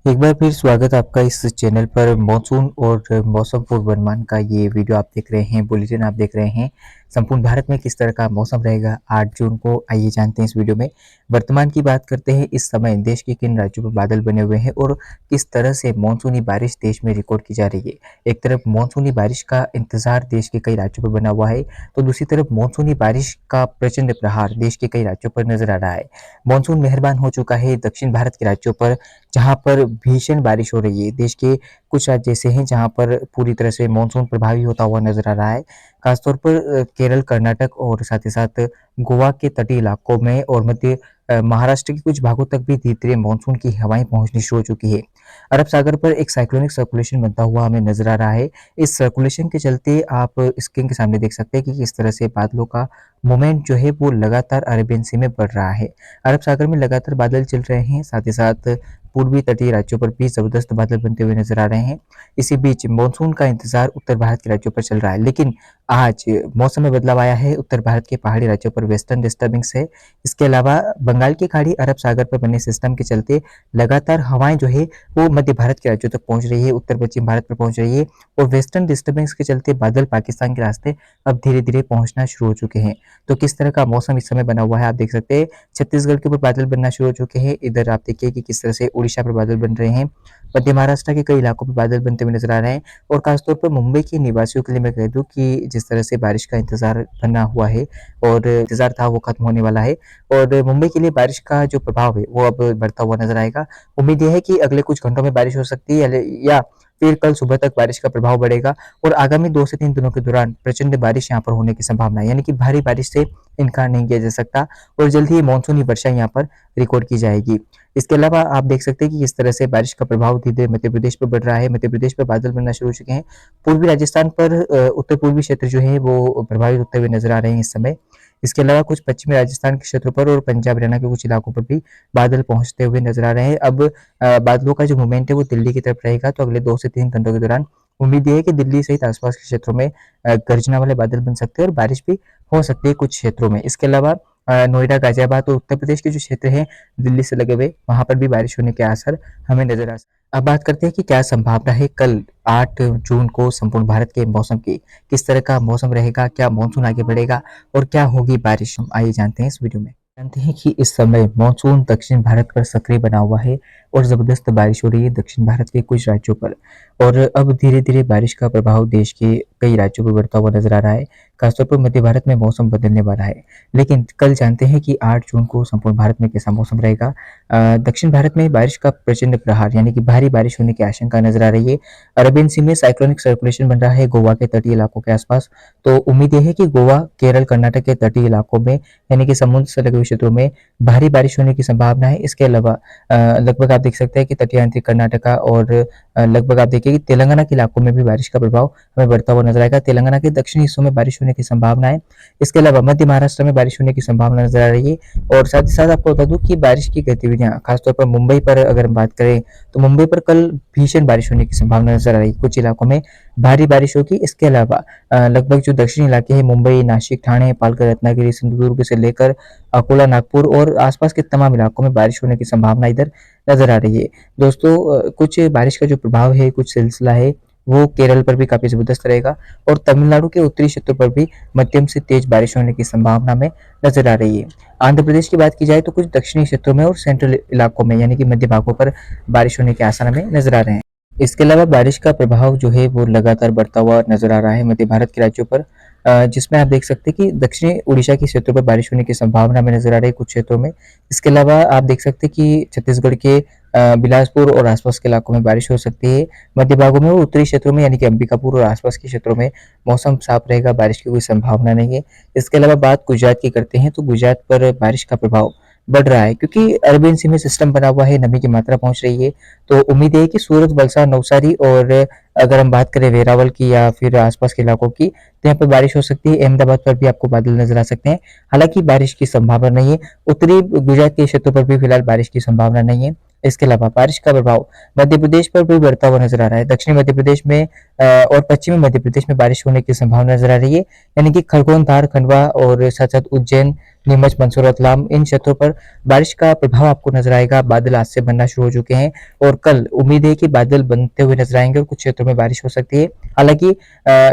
एक बार फिर स्वागत है आपका इस चैनल पर मॉनसून और मौसम पूर्वानुमान का ये वीडियो आप देख रहे हैं, बुलेटिन आप देख रहे हैं। संपूर्ण भारत में किस तरह का मौसम रहेगा 8 जून को, आइए जानते हैं इस वीडियो में। वर्तमान की बात करते हैं, इस समय देश के किन राज्यों पर बादल बने हुए हैं और किस तरह से मानसूनी बारिश देश में रिकॉर्ड की जा रही है। एक तरफ मानसूनी बारिश का इंतजार देश के कई राज्यों पर बना हुआ है, तो दूसरी तरफ मानसूनी बारिश का प्रचंड प्रहार देश के कई राज्यों पर नजर आ रहा है। मानसून मेहरबान हो चुका है दक्षिण भारत के राज्यों पर, जहां पर भीषण बारिश हो रही है। देश के कुछ राज्य ऐसे हैं जहां पर पूरी तरह से मानसून प्रभावी होता हुआ नजर आ रहा है। खासतौर पर केरल, कर्नाटक और साथ ही साथ गोवा के तटीय इलाकों में और मध्य महाराष्ट्र के कुछ भागों तक भी धीरे-धीरे मानसून की हवाएं पहुंचनी शुरू हो चुकी है। अरब सागर पर एक साइक्लोनिक सर्कुलेशन बनता हुआ हमें नजर आ रहा है। इस सर्कुलेशन के चलते आप स्क्रीन के सामने देख सकते हैं कि किस तरह से बादलों का मोमेंट जो है वो लगातार अरेबियन सी में बढ़ रहा है। अरब सागर में लगातार बादल चल रहे हैं, साथ ही साथ पूर्वी तटीय राज्यों पर भी जबरदस्त बादल बनते हुए नजर आ रहे हैं। इसी बीच मानसून का इंतजार उत्तर भारत के राज्यों पर चल रहा है, लेकिन आज मौसम में बदलाव आया है। उत्तर भारत के पहाड़ी राज्यों पर वेस्टर्न डिस्टर्बेंस है। इसके अलावा बंगाल की खाड़ी, अरब सागर पर बने सिस्टम के चलते लगातार हवाएं जो है वो मध्य भारत के राज्यों तक पहुंच रही है, उत्तर पश्चिम भारत पर पहुंच रही है। और वेस्टर्न डिस्टर्बेंस के चलते बादल पाकिस्तान के रास्ते अब धीरे धीरे पहुंचना शुरू हो चुके हैं। तो किस तरह का मौसम इस समय बना हुआ है आप देख सकते हैं। छत्तीसगढ़ के ऊपर बादल बनना शुरू हो चुके हैं। इधर आप देखिए कि किस तरह से उड़ीसा पर बादल बन रहे हैं। मध्य महाराष्ट्र के कई इलाकों पर बादल बनते हुए नजर आ रहे हैं। और खासतौर पर मुंबई के निवासियों के लिए मैं कह दूं कि जिस तरह से बारिश का इंतजार बना हुआ है और इंतजार था वो खत्म होने वाला है। और मुंबई के लिए बारिश का जो प्रभाव है वो अब बढ़ता हुआ नजर आएगा। उम्मीद यह है कि अगले कुछ घंटों में बारिश हो सकती है, या फिर कल सुबह तक बारिश का प्रभाव बढ़ेगा। और आगामी 2 से 3 दिनों के दौरान प्रचंड बारिश यहाँ पर होने की संभावना है, यानी कि भारी बारिश से इनकार नहीं किया जा सकता। और जल्द ही मानसूनी वर्षा यहाँ पर रिकॉर्ड की जाएगी। इसके अलावा आप देख सकते हैं कि किस तरह से बारिश का प्रभाव धीरे मध्य प्रदेश पर बढ़ रहा है। मध्य प्रदेश पर बादल बनना शुरू हो चुके हैं। पूर्वी राजस्थान पर उत्तर पूर्वी क्षेत्र जो है वो प्रभावित होते हुए नजर आ रहे हैं इस समय। इसके अलावा कुछ पश्चिमी राजस्थान के क्षेत्रों पर और पंजाब हरियाणा के कुछ इलाकों पर भी बादल पहुंचते हुए नजर आ रहे हैं। अब बादलों का जो मूवमेंट है वो दिल्ली की तरफ रहेगा, तो अगले 2 से 3 घंटों के दौरान उम्मीद ये है कि दिल्ली सहित आसपास के क्षेत्रों में गर्जना वाले बादल बन सकते हैं और बारिश भी हो सकती है कुछ क्षेत्रों में। इसके अलावा नोएडा, गाजियाबाद और उत्तर प्रदेश के जो क्षेत्र हैं दिल्ली से लगे हुए, वहां पर भी बारिश होने के आसार हमें नजर आ सकते हैं। अब बात करते हैं कि क्या संभावना है कल 8 जून को संपूर्ण भारत के मौसम की। किस तरह का मौसम रहेगा, क्या मानसून आगे बढ़ेगा और क्या होगी बारिश, हम आइए जानते हैं इस वीडियो में। जानते हैं कि इस समय मानसून दक्षिण भारत पर सक्रिय बना हुआ है और जबरदस्त बारिश हो रही है दक्षिण भारत के कुछ राज्यों पर। और अब धीरे धीरे बारिश का प्रभाव देश के कई राज्यों पर बढ़ता हुआ नजर आ रहा है। खासतौर पर मध्य भारत में मौसम बदलने वाला है। लेकिन कल जानते हैं कि 8 जून को संपूर्ण भारत में कैसा मौसम रहेगा। दक्षिण भारत में बारिश का प्रचंड प्रहार, यानी कि भारी बारिश होने की आशंका नजर आ रही है। अरबियन सी में साइक्लोनिक सर्कुलेशन बन रहा है गोवा के तटीय इलाकों के आसपास। तो उम्मीद यह है कि गोवा, केरल, कर्नाटक के तटीय इलाकों में, यानी कि समुद्र से लगे हुए क्षेत्रों में भारी बारिश होने की संभावना है। इसके अलावा लगभग आप देख सकते हैं कि तटीय आंतरिक कर्नाटका और लगभग आप देखिए कि तेलंगाना के इलाकों में भी बारिश का प्रभाव हमें बढ़ता हुआ नजर आएगा। तेलंगाना के दक्षिणी हिस्सों में बारिश होने की संभावना है। इसके अलावा मध्य महाराष्ट्र में बारिश होने की संभावना नजर आ रही है। और साथ ही साथ आपको बता दूं कि बारिश की गतिविधियां खासतौर पर मुंबई पर अगर हम बात करें, तो मुंबई पर कल भीषण बारिश होने की संभावना नजर आ रही है। कुछ इलाकों में भारी बारिश होगी। इसके अलावा लगभग जो दक्षिणी इलाके हैं, मुंबई, नासिक, ठाणे, पालघर, रत्नागिरी, सिंधुदुर्ग से लेकर अकोला, नागपुर और आसपास के तमाम इलाकों में बारिश होने की संभावना इधर नजर आ रही है। दोस्तों, कुछ बारिश का जो प्रभाव है, कुछ सिलसिला है, वो केरल पर भी काफी जबरदस्त रहेगा और तमिलनाडु के उत्तरी क्षेत्रों पर भी मध्यम से तेज बारिश होने की संभावना में नजर आ रही है। आंध्र प्रदेश की बात की जाए तो कुछ दक्षिणी क्षेत्रों में और सेंट्रल इलाकों में, यानी कि मध्य भागों पर बारिश होने के आसार हमें नजर आ रहे हैं। इसके अलावा बारिश का प्रभाव जो है वो लगातार बढ़ता हुआ नजर आ रहा है मध्य भारत के राज्यों पर, जिसमें आप देख सकते हैं कि दक्षिणी उड़ीसा के क्षेत्रों पर बारिश होने की संभावना में नजर आ रही है कुछ क्षेत्रों में। इसके अलावा आप देख सकते हैं कि छत्तीसगढ़ के बिलासपुर और आसपास के इलाकों में बारिश हो सकती है। मध्य भागों में और उत्तरी क्षेत्रों में, यानी कि अंबिकापुर और आसपास के क्षेत्रों में मौसम साफ रहेगा, बारिश की कोई संभावना नहीं है। इसके अलावा बात गुजरात की करते हैं, तो गुजरात पर बारिश का प्रभाव बढ़ रहा है क्योंकि अरबियन सी में सिस्टम बना हुआ है, नमी की मात्रा पहुंच रही है। तो उम्मीद है कि सूरत, वलसाड, नवसारी और अगर हम बात करें वेरावल की या फिर आसपास के इलाकों की, तो यहाँ पर बारिश हो सकती है। अहमदाबाद पर भी आपको बादल नजर आ सकते हैं, हालांकि बारिश की संभावना नहीं है। उत्तरी गुजरात के क्षेत्रों पर भी फिलहाल बारिश की संभावना नहीं है। इसके अलावा बारिश का प्रभाव मध्य प्रदेश पर भी बढ़ता हुआ नजर आ रहा है। दक्षिणी मध्य प्रदेश में और पश्चिमी मध्य प्रदेश में बारिश होने की संभावना नजर आ रही है, यानी कि खरगोन, धार, खंडवा और साथ साथ उज्जैन, नीमच, मंदसौर, रतलाम, इन क्षेत्रों पर बारिश का प्रभाव आपको नजर आएगा। बादल आज से बनना शुरू हो चुके हैं और कल उम्मीद है कि बादल बनते हुए नजर आएंगे और कुछ क्षेत्रों में बारिश हो सकती है। हालांकि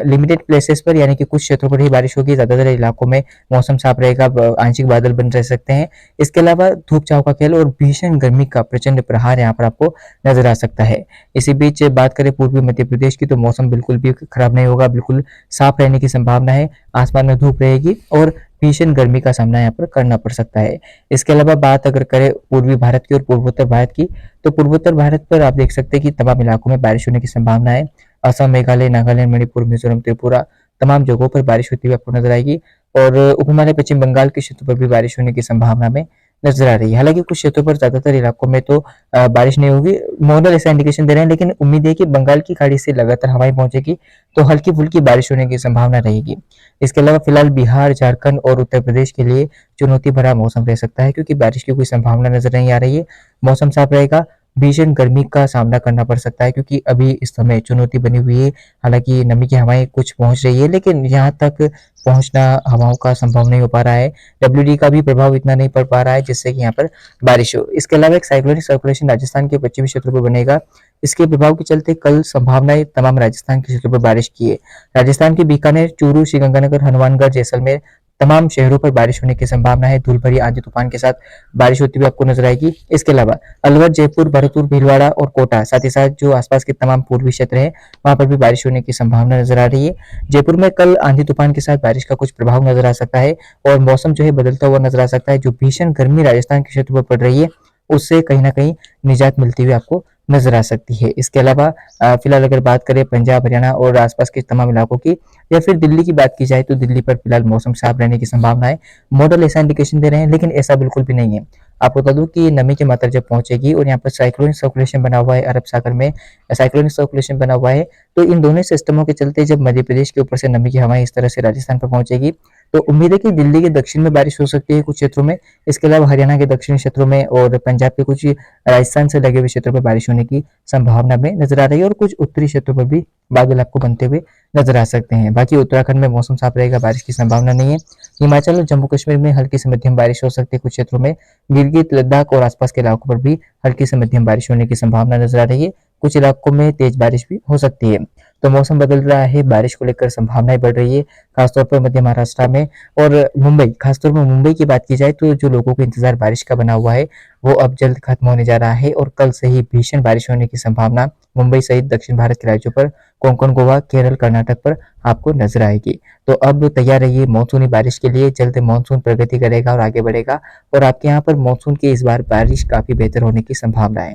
लिमिटेड प्लेसेस पर, यानी कि कुछ क्षेत्रों पर ही बारिश होगी, ज्यादातर इलाकों में मौसम साफ रहेगा, आंशिक बादल बन रह सकते हैं। इसके अलावा धूप छांव का खेल और भीषण गर्मी का प्रचंड प्रहार यहाँ पर आपको नजर आ सकता है। इसी बीच बात करें पूर्वी मध्य प्रदेश की, तो मौसम बिल्कुल भी खराब नहीं होगा, बिल्कुल साफ रहने की संभावना है। आसमान में धूप रहेगी और भीषण गर्मी का सामना यहाँ पर करना पड़ सकता है। इसके अलावा बात अगर करें पूर्वी भारत की और पूर्वोत्तर भारत की, तो पूर्वोत्तर भारत पर आप देख सकते हैं कि तमाम इलाकों में बारिश होने की संभावना है। असम, मेघालय, नागालैंड, मणिपुर, मिजोरम, त्रिपुरा, तमाम जगहों पर बारिश होती हुई आपको नजर आएगी और उपहिमालय पश्चिम बंगाल के क्षेत्र पर भी बारिश होने की संभावना में नजर आ रही है। हालांकि कुछ क्षेत्रों पर, ज्यादातर इलाकों में तो बारिश नहीं होगी, मॉडल ऐसा इंडिकेशन दे रहे हैं, लेकिन उम्मीद है कि बंगाल की खाड़ी से लगातार हवाएं पहुंचेगी तो हल्की फुल्की बारिश होने की संभावना रहेगी। इसके अलावा फिलहाल बिहार, झारखंड और उत्तर प्रदेश के लिए चुनौती भरा मौसम रह सकता है, क्योंकि बारिश की कोई संभावना नजर नहीं आ रही है। मौसम साफ रहेगा, भीषण गर्मी का सामना करना पड़ सकता है, क्योंकि अभी इस समय चुनौती बनी हुई है। हालांकि नमी की हवाएं कुछ पहुंच रही है, लेकिन यहाँ तक पहुंचना हवाओं का संभव नहीं हो पा रहा है। डब्ल्यूडी का भी प्रभाव इतना नहीं पड़ पा रहा है जिससे कि यहाँ पर बारिश हो। इसके अलावा एक साइक्लोनिक सर्कुलेशन राजस्थान के पश्चिमी क्षेत्रों पर बनेगा। इसके प्रभाव के चलते कल संभावनाएं तमाम राजस्थान के क्षेत्रों पर बारिश की है। राजस्थान के बीकानेर, चूरू, श्रीगंगानगर, हनुमानगढ़, जैसलमेर, तमाम शहरों पर बारिश होने की संभावना है। धूल भरी आंधी तूफान के साथ बारिश होती हुई आपको नजर आएगी। इसके अलावा अलवर, जयपुर, भरतपुर, भीलवाड़ा और कोटा, साथ ही साथ जो आसपास के तमाम पूर्वी क्षेत्र है, वहां पर भी बारिश होने की संभावना नजर आ रही है। जयपुर में कल आंधी तूफान के साथ बारिश का कुछ प्रभाव नजर आ सकता है और मौसम जो है बदलता हुआ नजर आ सकता है। जो भीषण गर्मी राजस्थान के क्षेत्र पर पड़ रही है, उससे कहीं ना कहीं निजात मिलती हुई आपको नजर आ सकती है। इसके अलावा फिलहाल अगर बात करें पंजाब, हरियाणा और आसपास के तमाम इलाकों की, या फिर दिल्ली की बात की जाए, तो दिल्ली पर फिलहाल मौसम साफ रहने की संभावना है। मॉडल ऐसा इंडिकेशन दे रहे हैं, लेकिन ऐसा बिल्कुल भी नहीं है। आपको बता दूं कि नमी की मात्रा जब पहुंचेगी और यहाँ पर साइक्लोनिक सर्कुलेशन बना हुआ है, अरब सागर में साइक्लोनिक सर्कुलेशन बना हुआ है, तो इन दोनों सिस्टमों के चलते जब मध्य प्रदेश के ऊपर से नमी की हवाएं इस तरह से राजस्थान पर पहुंचेगी, तो उम्मीद है कि दिल्ली के दक्षिण में बारिश हो सकती है कुछ क्षेत्रों में। इसके अलावा हरियाणा के दक्षिणी क्षेत्रों में और पंजाब के कुछ राजस्थान से लगे हुए क्षेत्रों पर बारिश होने की संभावना में नजर आ रही है और कुछ उत्तरी क्षेत्रों पर भी बादल आपको बनते हुए नजर आ सकते हैं। बाकी उत्तराखंड में मौसम साफ रहेगा, बारिश की संभावना नहीं है। हिमाचल और जम्मू कश्मीर में हल्की से मध्यम बारिश हो सकती है कुछ क्षेत्रों में। गिलगित, लद्दाख और आसपास के इलाकों पर भी हल्की से मध्यम बारिश होने की संभावना नजर आ रही है। कुछ इलाकों में तेज बारिश भी हो सकती है। तो मौसम बदल रहा है, बारिश को लेकर संभावनाएं बढ़ रही है, खासतौर पर मध्य महाराष्ट्र में और मुंबई। खासतौर पर मुंबई की बात की जाए तो जो लोगों को इंतजार बारिश का बना हुआ है, वो अब जल्द खत्म होने जा रहा है और कल से ही भीषण बारिश होने की संभावना मुंबई सहित दक्षिण भारत के राज्यों पर, कोंकण, गोवा, केरल, कर्नाटक पर आपको नजर आएगी। तो अब तैयार रहिए मानसूनी बारिश के लिए। जल्द मानसून प्रगति करेगा और आगे बढ़ेगा और आपके यहाँ पर मानसून की इस बार बारिश काफी बेहतर होने की संभावना है।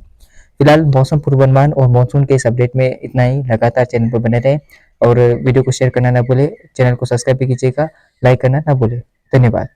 फिलहाल मौसम पूर्वानुमान और मानसून के इस अपडेट में इतना ही। लगातार चैनल पर बने रहें और वीडियो को शेयर करना ना भूले, चैनल को सब्सक्राइब भी कीजिएगा, लाइक करना ना भूले। धन्यवाद।